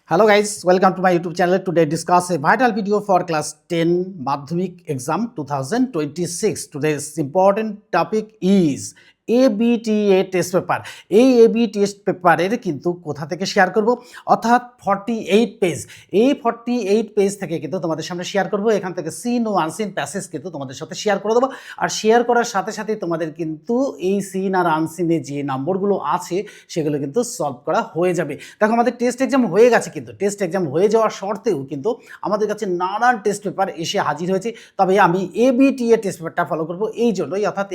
Hello guys, welcome to my YouTube channel. Today discuss a vital video for class 10 Madhyamik exam 2026. Today's important topic is ABTA test paper. এই AB test পেপারের কিন্তু কোথা থেকে share করব, অর্থাৎ 48 page. এই 48 page থেকে কিন্তু তোমাদের সামনে শেয়ার করব। এখান থেকে সিন ও আনসিন প্যাসেজ কিন্তু তোমাদের সাথে শেয়ার করে দেবো। আর শেয়ার করার সাথে সাথে তোমাদের কিন্তু এই সিন আর আনসিনে যে নম্বরগুলো আছে সেগুলো কিন্তু সলভ করা হয়ে যাবে। দেখো আমাদের টেস্ট এক্সাম হয়ে গেছে, কিন্তু টেস্ট এক্সাম হয়ে যাওয়ার শর্তেও কিন্তু আমাদের কাছে নানান টেস্ট পেপার এসে হাজির হয়েছে। তবে আমি এবিটিএ টেস্ট পেপারটা ফলো করবো এই জন্যই, অর্থাৎ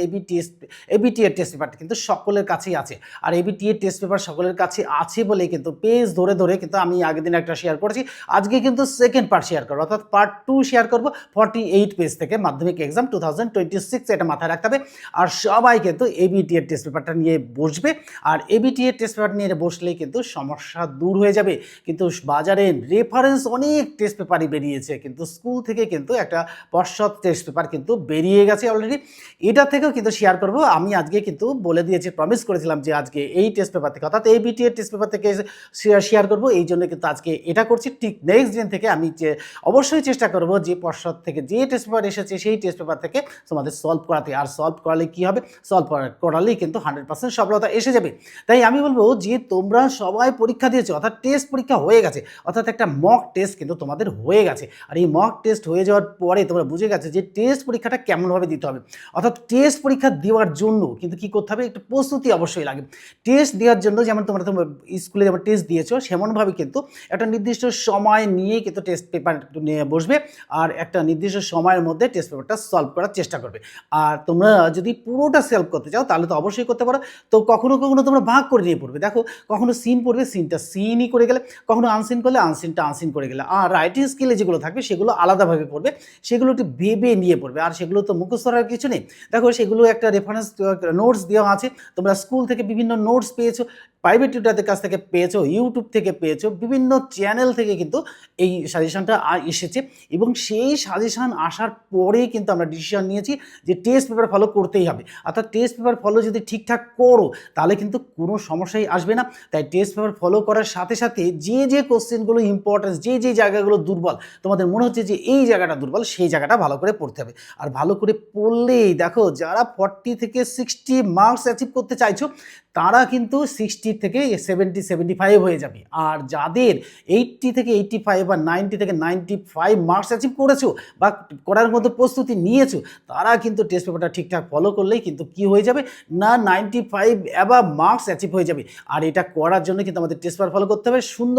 এবিটিএ টেস্ট পেপারটা কিন্তু সকলের কাছেই আছে। আর এবিটিএ টেস্ট পেপার সকলের কাছে আছে বলে কিন্তু পেজ ধরে ধরে কিন্তু আমি আগের দিন একটা শেয়ার করেছি, আজকে কিন্তু সেকেন্ড পার্ট শেয়ার করবো, অর্থাৎ পার্ট 2 শেয়ার করবো 48 পেজ থেকে মাধ্যমিক এক্সাম 2026। এটা মাথায় রাখতে হবে। আর সবাই কিন্তু এবিটিএ টেস্ট পেপারটা নিয়ে বসবে। আর এবিটিএ টেস্ট পেপার নিয়ে বসলেই কিন্তু সমস্যা দূর হয়ে যাবে। কিন্তু বাজারে রেফারেন্স অনেক টেস্ট পেপারই বেরিয়েছে, কিন্তু স্কুল থেকে কিন্তু একটা পর্ষদ টেস্ট পেপার কিন্তু বেরিয়ে গেছে অলরেডি। এটা থেকেও কিন্তু শেয়ার করব। আমি আজকে কিন্তু বলে দিয়েছি, প্রমিস করেছিলাম যে আজকে এই টেস্ট পেপার থেকে, অর্থাৎ এবিটিএ টেস্ট পেপার থেকে শেয়ার করব। এই জন্য কিন্তু আজকে এটা করছি। ঠিক নেক্সট দিন থেকে আমি অবশ্যই চেষ্টা করব যে পর্ষদ থেকে যে টেস্ট পেপার এসেছে সেই টেস্ট পেপার থেকে তোমাদের সলভ করাতে। আর সলভ করালে কী হবে, সলভ করালেই কিন্তু 100% সফলতা এসে যাবে। তাই আমি বলবো যে তোমরা সবাই পরীক্ষা দিয়েছো, অর্থাৎ টেস্ট পরীক্ষা হয়ে গেছে, অর্থাৎ একটা মক টেস্ট কিন্তু তোমাদের হয়ে গেছে। আর এই মক টেস্ট হয়ে যাওয়ার পরে তোমরা বুঝে গেছে যে টেস্ট পরীক্ষাটা কেমনভাবে দিতে হবে। অর্থাৎ টেস্ট পরীক্ষা দেওয়ার জন্য কিন্তু কী করতে হবে, একটু প্রস্তুতি অবশ্যই লাগে। টেস্ট দেওয়ার জন্য যেমন তোমরা স্কুলে যেমন টেস্ট দিয়েছো সেমনভাবে কিন্তু একটা নির্দিষ্ট সময় নিয়ে কিন্তু টেস্ট পেপার নিয়ে বসবে। আর একটা নির্দিষ্ট সময়ের মধ্যে টেস্ট পেপারটা সলভ করার চেষ্টা করবে। আর তোমরা যদি পুরোটা সলভ করতে চাও তাহলে তো অবশ্যই করতে পারো। তো কখনো কখনো তোমরা ভাগ করে নিয়ে পড়বে। দেখো কখনো সিন পড়বে, সিনটা সিনই করে গেলে, কখনো আনসিন করলে আনসিনটা আনসিন করে গেলে। আর রাইটিং স্কিলে যেগুলো থাকবে সেগুলো আলাদাভাবে পড়বে, সেগুলো একটু ভেবে নিয়ে পড়বে। আর সেগুলো তো মুখস্থ করার কিছু নেই। দেখো সেগুলো একটা রেফারেন্স নোটস দেওয়া আছে, তোমরা স্কুল থেকে বিভিন্ন নোটস পেয়েছো, প্রাইভেট টিউটারদের কাছ থেকে পেয়েছো, ইউটিউব থেকে পেয়েছো, বিভিন্ন চ্যানেল থেকে কিন্তু এই সাজেশনটা এসেছে। এবং সেই সাজেশন আসার পরেই কিন্তু আমরা ডিসিশন নিয়েছি যে টেস্ট পেপার ফলো করতেই হবে। অর্থাৎ টেস্ট পেপার ফলো যদি ঠিকঠাক করো তাহলে কিন্তু কোনো সমস্যাই আসবে না। তাই টেস্ট পেপার ফলো করার সাথে সাথে যে কোশ্চেনগুলো ইম্পর্টেন্স, যে জায়গাগুলো দুর্বল তোমাদের মনে হচ্ছে যে এই জায়গাটা দুর্বল, সেই জায়গাটা ভালো করে পড়তে হবে। আর ভালো করে পড়লেই দেখো যারা 40 থেকে 60 মার্কস অ্যাচিভ করতে চাইছো তারা কিন্তু 60 থেকে 70-75 হয়ে যাবে। আর যাদের 80 থেকে 85 বা 90 থেকে 95 মার্কস অ্যাচিভ করেছো বা করার মতো প্রস্তুতি নিয়েছো, তারা কিন্তু টেস্ট পেপারটা ঠিকঠাক ফলো করলেই কিন্তু কি হয়ে যাবে না 95 অ্যাবাভ মার্কস অ্যাচিভ হয়ে যাবে। আর এটা করার জন্য কিন্তু আমাদের টেস্ট পেপার ফলো করতে হবে। সুন্দর